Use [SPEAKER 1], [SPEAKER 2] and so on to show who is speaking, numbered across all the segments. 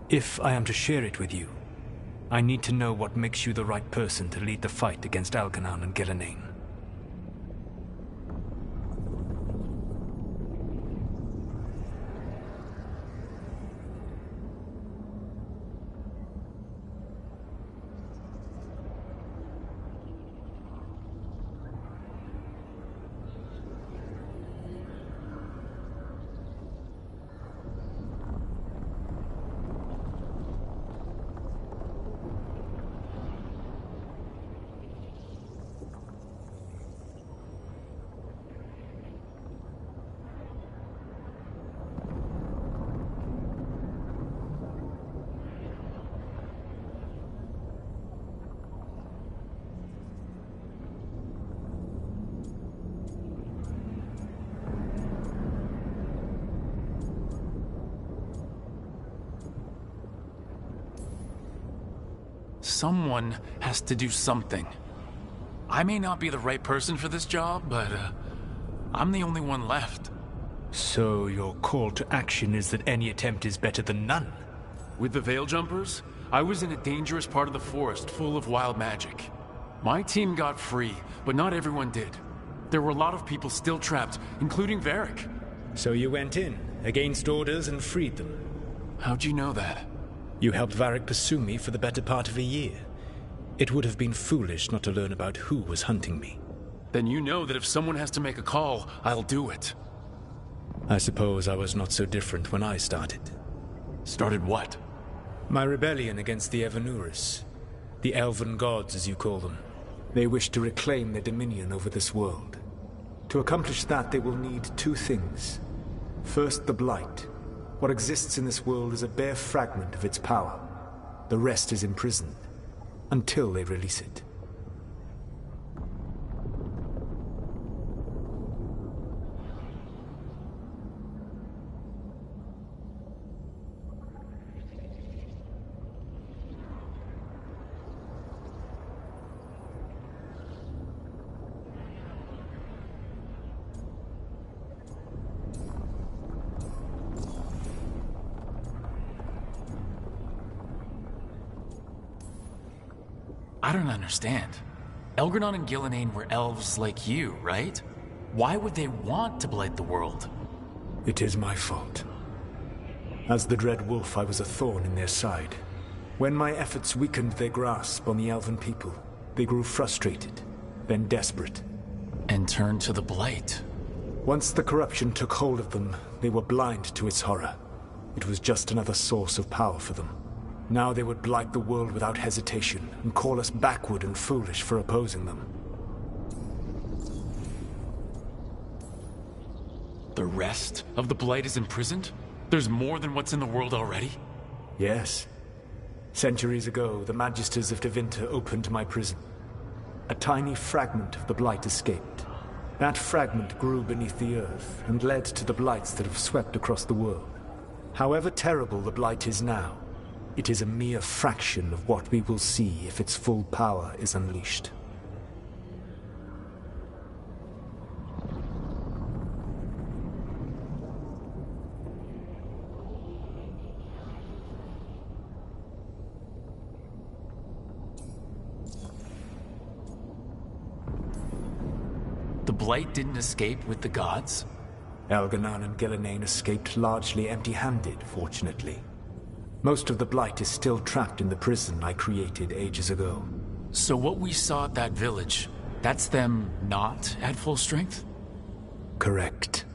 [SPEAKER 1] If I am to share it with you, I need to know what makes you the right person to lead the fight against Algernon and Gillenane.
[SPEAKER 2] Someone has to do something. I may not be the right person for this job, but I'm the only one left.
[SPEAKER 1] So your call to action is that any attempt is better than none?
[SPEAKER 2] With the Veil Jumpers, I was in a dangerous part of the forest full of wild magic. My team got free, but not everyone did. There were a lot of people still trapped, including Varric.
[SPEAKER 1] So you went in, against orders, and freed them?
[SPEAKER 2] How'd you know that?
[SPEAKER 1] You helped Varric pursue me for the better part of a year. It would have been foolish not to learn about who was hunting me.
[SPEAKER 2] Then you know that if someone has to make a call, I'll do it.
[SPEAKER 1] I suppose I was not so different when I started.
[SPEAKER 2] Started what?
[SPEAKER 1] My rebellion against the Evanuris. The Elven Gods, as you call them. They wish to reclaim their dominion over this world. To accomplish that, they will need two things. First, the Blight. What exists in this world is a bare fragment of its power. The rest is imprisoned, until they release it.
[SPEAKER 2] I don't understand. Algernon and Gillenane were elves like you, right? Why would they want to blight the world?
[SPEAKER 1] It is my fault. As the Dread Wolf, I was a thorn in their side. When my efforts weakened their grasp on the Elven people, they grew frustrated, then desperate.
[SPEAKER 2] And turned to the Blight.
[SPEAKER 1] Once the corruption took hold of them, they were blind to its horror. It was just another source of power for them. Now they would blight the world without hesitation, and call us backward and foolish for opposing them.
[SPEAKER 2] The rest of the Blight is imprisoned? There's more than what's in the world already?
[SPEAKER 1] Yes. Centuries ago, the Magisters of Tevinter opened my prison. A tiny fragment of the Blight escaped. That fragment grew beneath the earth, and led to the Blights that have swept across the world. However terrible the Blight is now, it is a mere fraction of what we will see if its full power is unleashed.
[SPEAKER 2] The Blight didn't escape with the gods?
[SPEAKER 1] Algernon and Gillenane escaped largely empty-handed, fortunately. Most of the Blight is still trapped in the prison I created ages ago.
[SPEAKER 2] So what we saw at that village, that's them not at full strength?
[SPEAKER 1] Correct.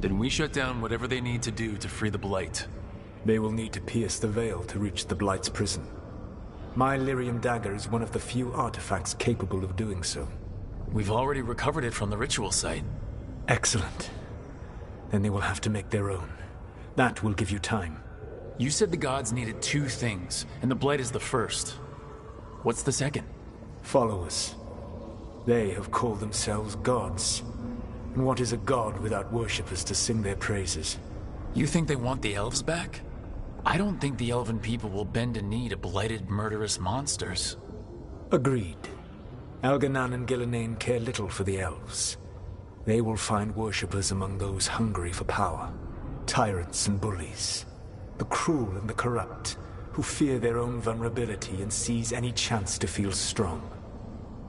[SPEAKER 2] Then we shut down whatever they need to do to free the Blight.
[SPEAKER 1] They will need to pierce the veil to reach the Blight's prison. My lyrium dagger is one of the few artifacts capable of doing so.
[SPEAKER 2] We've already recovered it from the ritual site.
[SPEAKER 1] Excellent. Then they will have to make their own. That will give you time.
[SPEAKER 2] You said the gods needed two things, and the blade is the first. What's the second?
[SPEAKER 1] Followers. They have called themselves gods. And what is a god without worshippers to sing their praises?
[SPEAKER 2] You think they want the elves back? I don't think the elven people will bend a knee to blighted, murderous monsters.
[SPEAKER 1] Agreed. Algernon and Gillenane care little for the elves. They will find worshippers among those hungry for power. Tyrants and bullies. The cruel and the corrupt, who fear their own vulnerability and seize any chance to feel strong.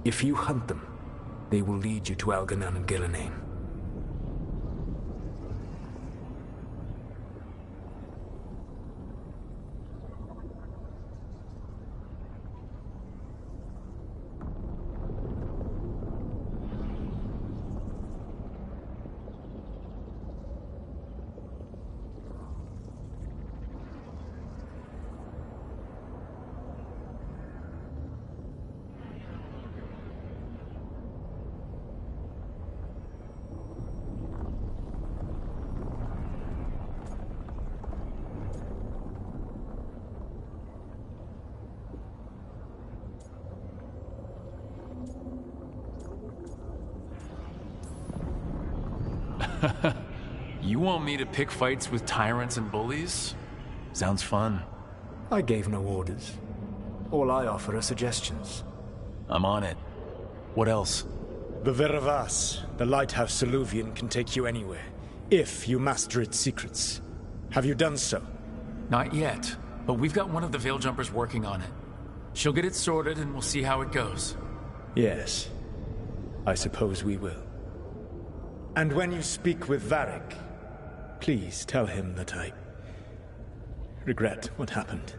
[SPEAKER 1] If you hunt them, they will lead you to Algernon and Gillenane.
[SPEAKER 2] You want me to pick fights with tyrants and bullies? Sounds fun.
[SPEAKER 1] I gave no orders. All I offer are suggestions.
[SPEAKER 2] I'm on it. What else?
[SPEAKER 1] The Veravas, the lighthouse Soluvian, can take you anywhere, if you master its secrets. Have you done so?
[SPEAKER 2] Not yet, but we've got one of the Veil Jumpers working on it. She'll get it sorted and we'll see how it goes.
[SPEAKER 1] Yes. I suppose we will. And when you speak with Varric, please tell him that I regret what happened.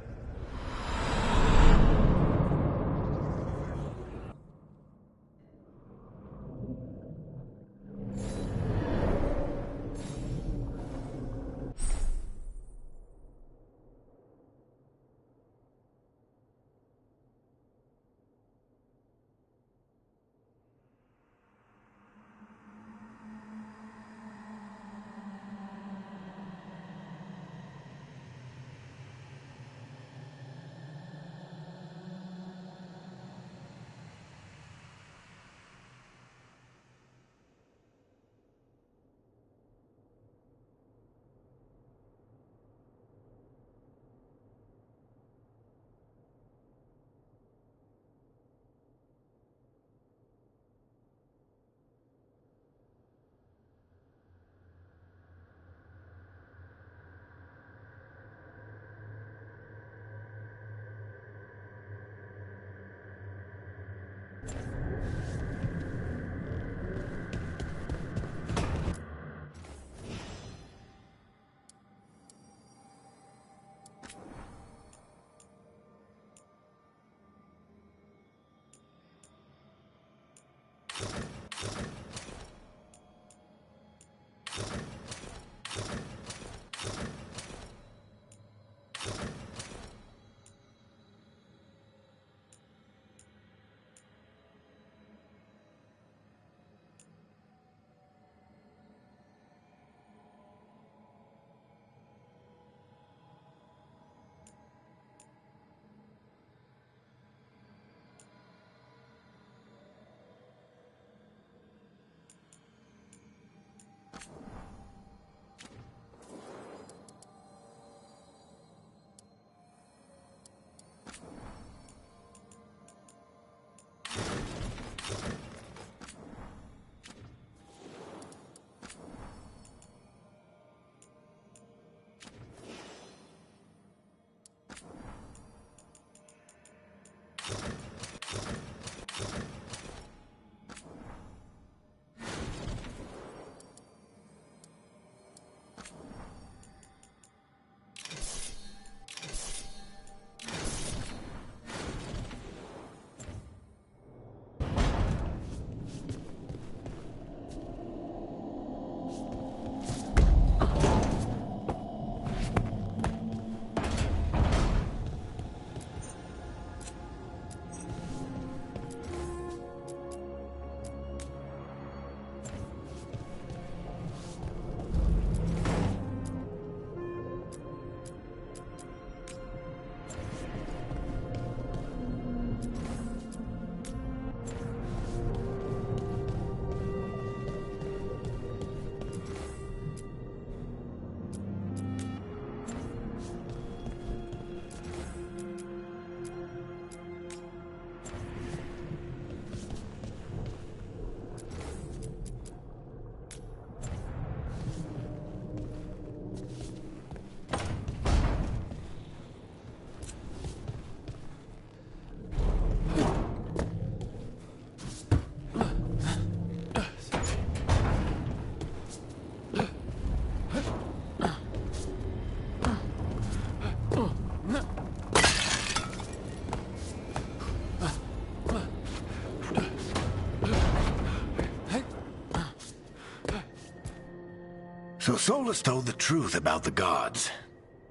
[SPEAKER 3] So Solus told the truth about the gods.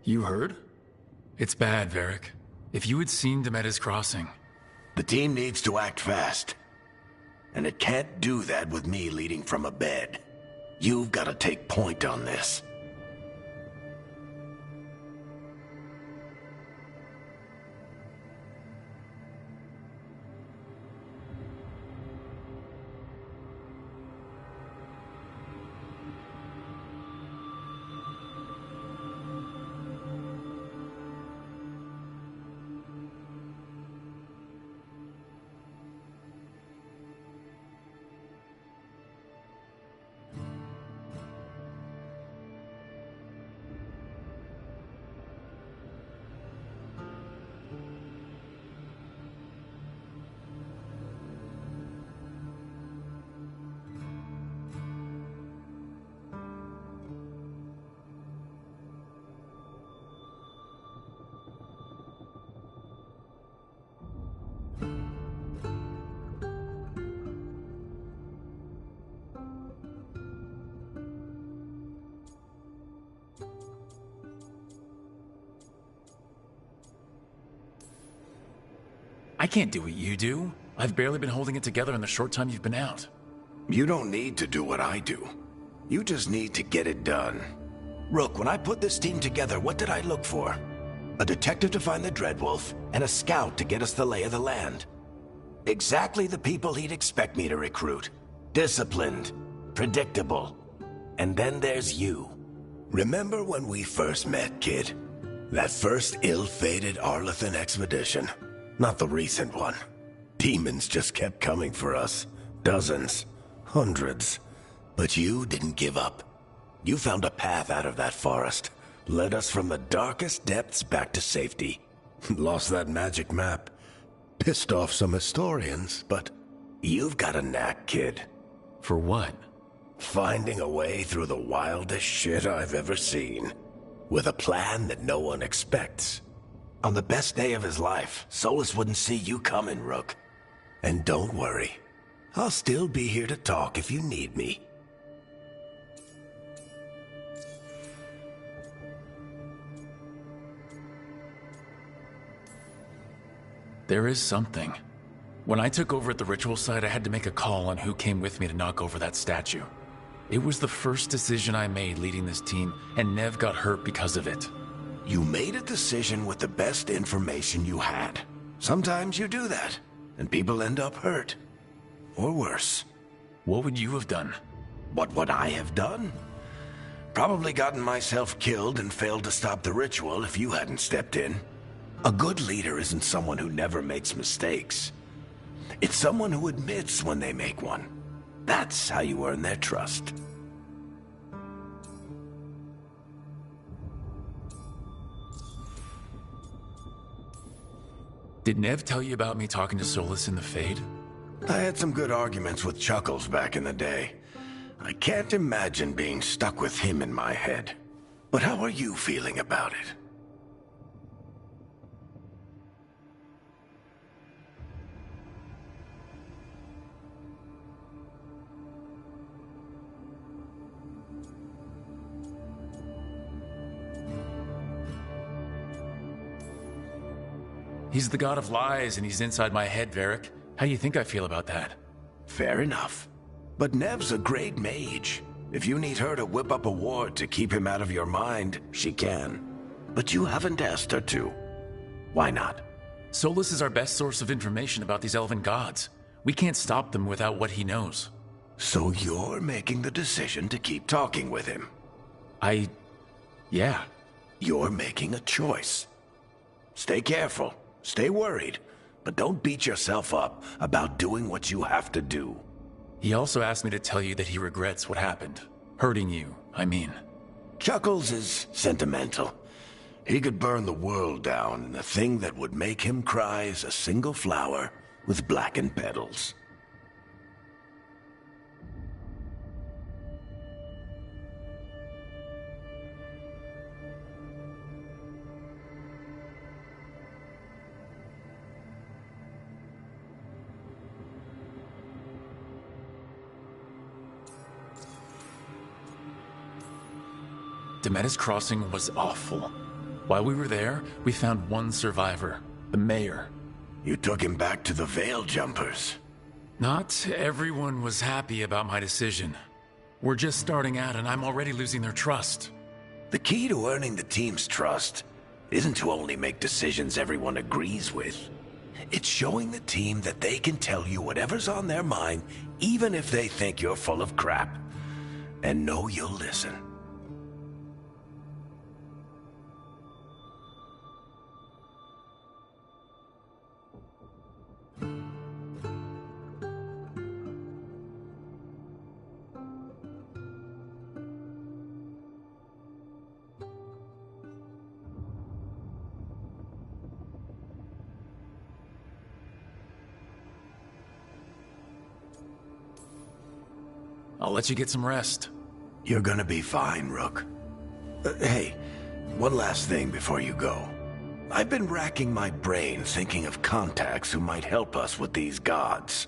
[SPEAKER 2] You heard? It's bad, Varric. If you had seen Demeter's crossing...
[SPEAKER 3] The team needs to act fast. And it can't do that with me leading from a bed. You've got to take point on this.
[SPEAKER 2] I can't do what you do. I've barely been holding it together in the short time you've been out.
[SPEAKER 3] You don't need to do what I do. You just need to get it done. Rook, when I put this team together, what did I look for? A detective to find the Dreadwolf, and a scout to get us the lay of the land. Exactly the people he'd expect me to recruit. Disciplined, predictable. And then there's you. Remember when we first met, kid? That first ill-fated Arlathan expedition. Not the recent one. Demons just kept coming for us. Dozens. Hundreds. But you didn't give up. You found a path out of that forest. Led us from the darkest depths back to safety. Lost that magic map. Pissed off some historians, but you've got a knack, kid.
[SPEAKER 2] For what?
[SPEAKER 3] Finding a way through the wildest shit I've ever seen. With a plan that no one expects. On the best day of his life, Solus wouldn't see you coming, Rook. And don't worry. I'll still be here to talk if you need me.
[SPEAKER 2] There is something. When I took over at the ritual site, I had to make a call on who came with me to knock over that statue. It was the first decision I made leading this team, and Nev got hurt because of it.
[SPEAKER 3] You made a decision with the best information you had. Sometimes you do that, and people end up hurt. Or worse.
[SPEAKER 2] What would you have done?
[SPEAKER 3] What would I have done? Probably gotten myself killed and failed to stop the ritual if you hadn't stepped in. A good leader isn't someone who never makes mistakes. It's someone who admits when they make one. That's how you earn their trust.
[SPEAKER 2] Did Nev tell you about me talking to Solus in the Fade?
[SPEAKER 3] I had some good arguments with Chuckles back in the day. I can't imagine being stuck with him in my head. But how are you feeling about it?
[SPEAKER 2] He's the god of lies, and he's inside my head, Varric. How do you think I feel about that?
[SPEAKER 3] Fair enough. But Nev's a great mage. If you need her to whip up a ward to keep him out of your mind, she can. But you haven't asked her to. Why not?
[SPEAKER 2] Solus is our best source of information about these elven gods. We can't stop them without what he knows.
[SPEAKER 3] So you're making the decision to keep talking with him?
[SPEAKER 2] Yeah.
[SPEAKER 3] You're making a choice. Stay careful. Stay worried. But don't beat yourself up about doing what you have to do.
[SPEAKER 2] He also asked me to tell you that he regrets what happened. Hurting you, I mean.
[SPEAKER 3] Chuckles is sentimental. He could burn the world down, and the thing that would make him cry is a single flower with blackened petals.
[SPEAKER 2] Demetis Crossing was awful. While we were there, we found one survivor, the mayor.
[SPEAKER 3] You took him back to the Veil Jumpers.
[SPEAKER 2] Not everyone was happy about my decision. We're just starting out and I'm already losing their trust.
[SPEAKER 3] The key to earning the team's trust isn't to only make decisions everyone agrees with. It's showing the team that they can tell you whatever's on their mind, even if they think you're full of crap. And know you'll listen.
[SPEAKER 2] I'll let you get some rest.
[SPEAKER 3] You're gonna be fine, Rook. Hey, one last thing before you go. I've been racking my brain thinking of contacts who might help us with these gods.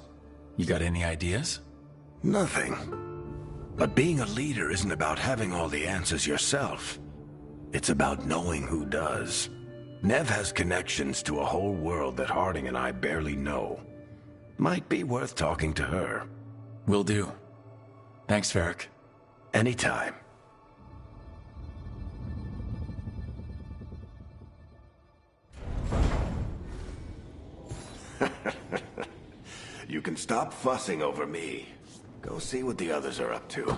[SPEAKER 2] You got any ideas?
[SPEAKER 3] Nothing. But being a leader isn't about having all the answers yourself. It's about knowing who does. Nev has connections to a whole world that Harding and I barely know. Might be worth talking to her.
[SPEAKER 2] Will do. Thanks, Varric.
[SPEAKER 3] Anytime. You can stop fussing over me. Go see what the others are up to.